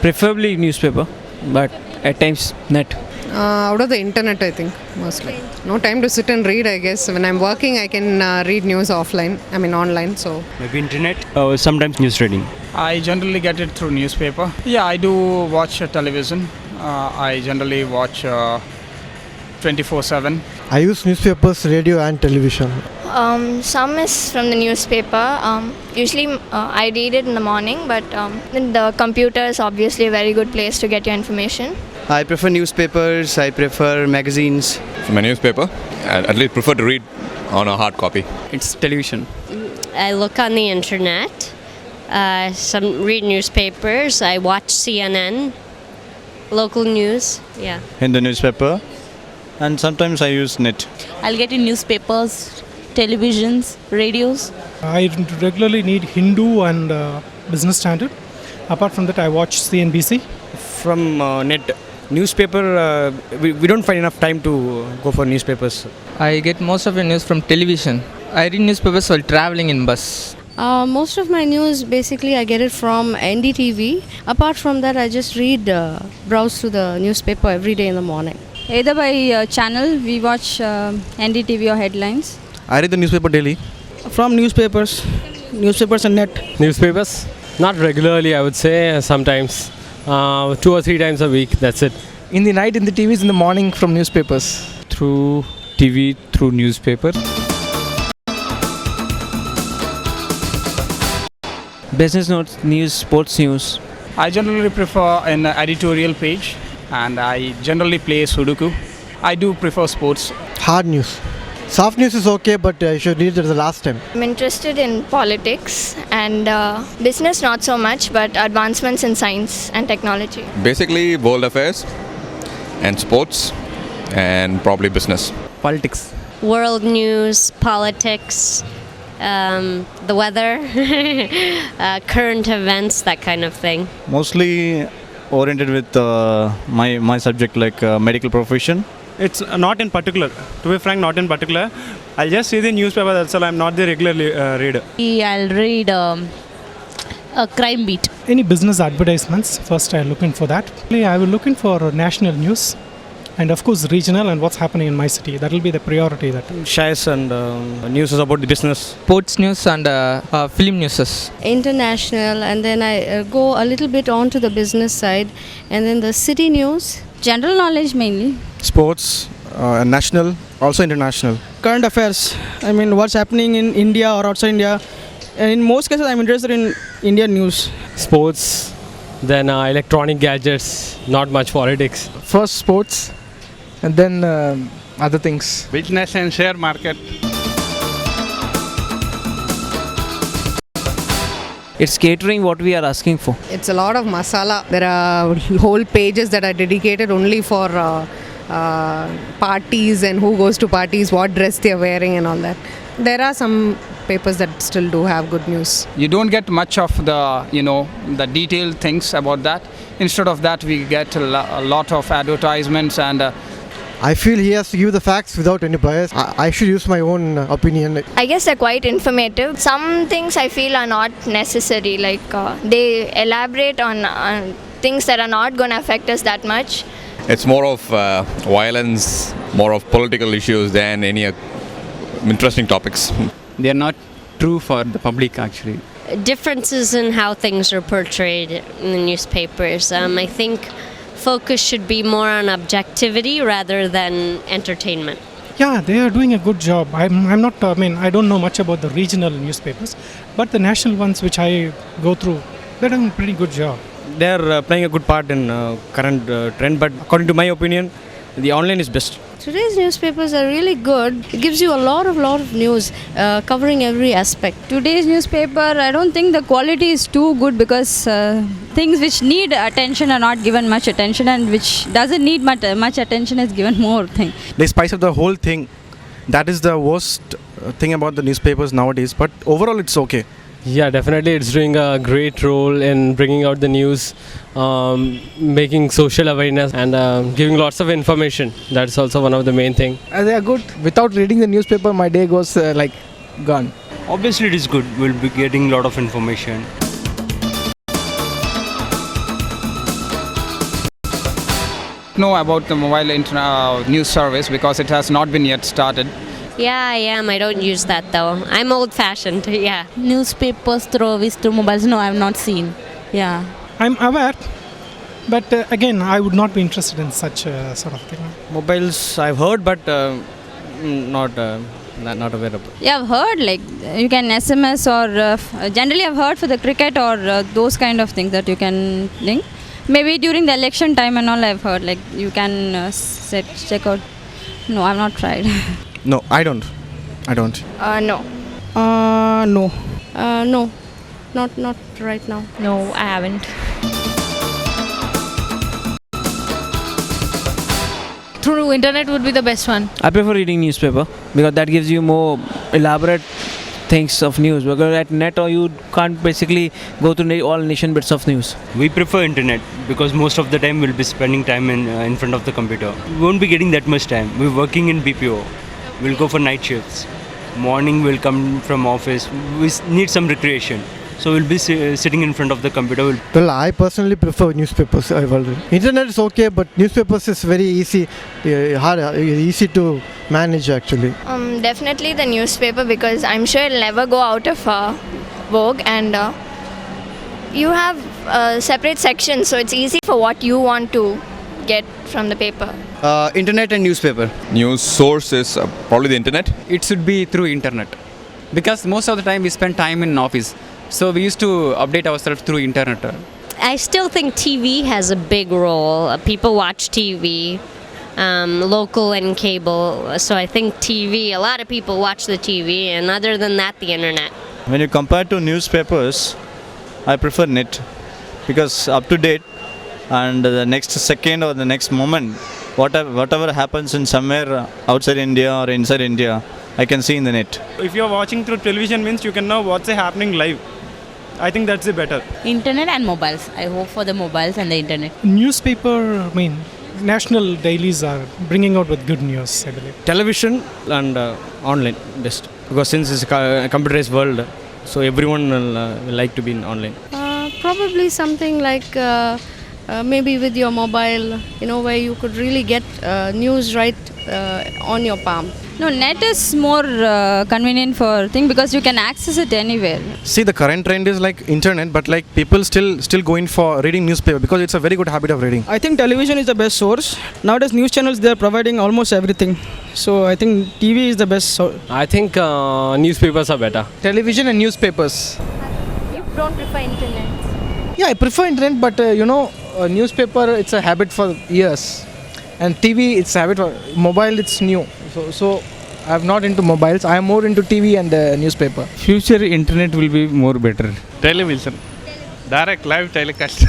Preferably newspaper, but at times net. Out of the internet, I think, mostly. No time to sit and read, I guess. When I'm working, I can read news online, so. Maybe internet, sometimes news reading. I generally get it through newspaper. Yeah, I do watch television. I generally watch 24/7. I use newspapers, radio and television. Some is from the newspaper. Usually I read it in the morning, but the computer is obviously a very good place to get your information. I prefer newspapers, I prefer magazines. From a newspaper, I at least prefer to read on a hard copy. It's television. I look on the internet, read newspapers, I watch CNN, local news, yeah. In the newspaper, and sometimes I use net. I'll get in newspapers, televisions, radios. I regularly need Hindu and Business Standard. Apart from that, I watch CNBC. From net. Newspaper, we don't find enough time to go for newspapers. I get most of the news from television. I read newspapers while traveling in bus. Most of my news, basically, I get it from NDTV. Apart from that, I just browse through the newspaper every day in the morning. Either by channel, we watch NDTV or headlines. I read the newspaper daily. From newspapers and net. Newspapers? Not regularly, I would say, sometimes. 2 or 3 times a week, that's it. In the night, in the TVs, in the morning from newspapers. Through TV, through newspaper. Business notes, news, sports news. I generally prefer an editorial page, and I generally play Sudoku. I do prefer sports. Hard news. Soft news is okay, but you should read it the last time. I'm interested in politics and business, not so much, but advancements in science and technology. Basically, world affairs and sports and probably business. Politics. World news, politics, the weather, current events, that kind of thing. Mostly oriented with my subject, like medical profession. It's not in particular. To be frank, not in particular. I'll just see the newspaper, that's all. I'm not the regular reader. I'll read a crime beat. Any business advertisements, first I look in for that. I will look in for national news and of course regional and what's happening in my city. That will be the priority. Shares and news about the business. Sports news and film news. International, and then I go a little bit on to the business side, and then the city news. General knowledge mainly. Sports, national, also international. Current affairs. I mean, what's happening in India or outside India. And in most cases, I'm interested in Indian news. Sports, then electronic gadgets, not much politics. First sports, and then other things. Business and share market. It's catering what we are asking for. It's a lot of masala. There are whole pages that are dedicated only for parties and who goes to parties, what dress they are wearing and all that. There are some papers that still do have good news. You don't get much of the detailed things about that. Instead of that, we get a lot of advertisements and I feel he has to give the facts without any bias. I should use my own opinion. I guess they're quite informative. Some things I feel are not necessary, like they elaborate on things that are not going to affect us that much. It's more of violence, more of political issues than any interesting topics. They are not true for the public actually. Differences in how things are portrayed in the newspapers. I think focus should be more on objectivity rather than entertainment. Yeah, they are doing a good job. I'm not, I don't know much about the regional newspapers, but the national ones which I go through, they're doing a pretty good job. They're playing a good part in current trend, but according to my opinion, the online is best. Today's newspapers are really good. It gives you a lot of news covering every aspect. Today's newspaper, I don't think the quality is too good because things which need attention are not given much attention, and which doesn't need much attention is given more thing. They spice up the whole thing. That is the worst thing about the newspapers nowadays, but overall it's okay. Yeah, definitely it's doing a great role in bringing out the news, making social awareness and giving lots of information. That's also one of the main things. They are good. Without reading the newspaper, my day goes gone. Obviously it is good. We'll be getting a lot of information. know about the mobile news service because it has not been yet started. Yeah, I am. I don't use that though. I'm old-fashioned. Yeah. Newspapers through mobiles. No, I have not seen. Yeah. I'm aware, but again, I would not be interested in such sort of thing. Mobiles I've heard, but not aware of. Yeah, I've heard like you can SMS or generally I've heard for the cricket or those kind of things that you can link. Maybe during the election time and all I've heard like you can check out. No, I've not tried. No, I don't. No. No. No, not right now. No, I haven't. Through internet would be the best one. I prefer reading newspaper because that gives you more elaborate things of news. Because at net or you can't basically go to all nation bits of news. We prefer internet because most of the time we'll be spending time in front of the computer. We won't be getting that much time. We're working in BPO. We'll go for night shifts. Morning we'll come from office. We need some recreation. So we'll be sitting in front of the computer. Well, I personally prefer newspapers. Internet is okay, but newspapers is very easy, easy to manage actually. Definitely the newspaper because I'm sure it'll never go out of vogue and you have separate sections so it's easy for what you want to get from the paper. Internet and newspaper. News source is probably the internet. It should be through internet because most of the time we spend time in office. So we used to update ourselves through internet. I still think TV has a big role. People watch TV, local and cable. So I think TV, a lot of people watch the TV, and other than that, the internet. When you compare to newspapers, I prefer net because up to date and the next second or the next moment, whatever happens in somewhere outside India or inside India, I can see in the net. If you are watching through television means you can know what's happening live. I think that's the better. Internet and mobiles. I hope for the mobiles and the internet. Newspaper, national dailies are bringing out with good news, I believe. Television and online best because since it's a computerized world, so everyone will like to be in online. Probably something like maybe with your mobile, where you could really get news right on your palm. No, net is more convenient for thing because you can access it anywhere. See, the current trend is like internet, but like people still going for reading newspaper because it's a very good habit of reading. I think television is the best source. Nowadays news channels, they are providing almost everything. So I think TV is the best source. I think newspapers are better. Television and newspapers. You don't prefer internet? Yeah, I prefer internet, but newspaper it's a habit for years, and TV it's a habit for mobile. It's new, so I'm not into mobiles. I am more into TV and newspaper. Future internet will be more better. Television. Direct live telecast.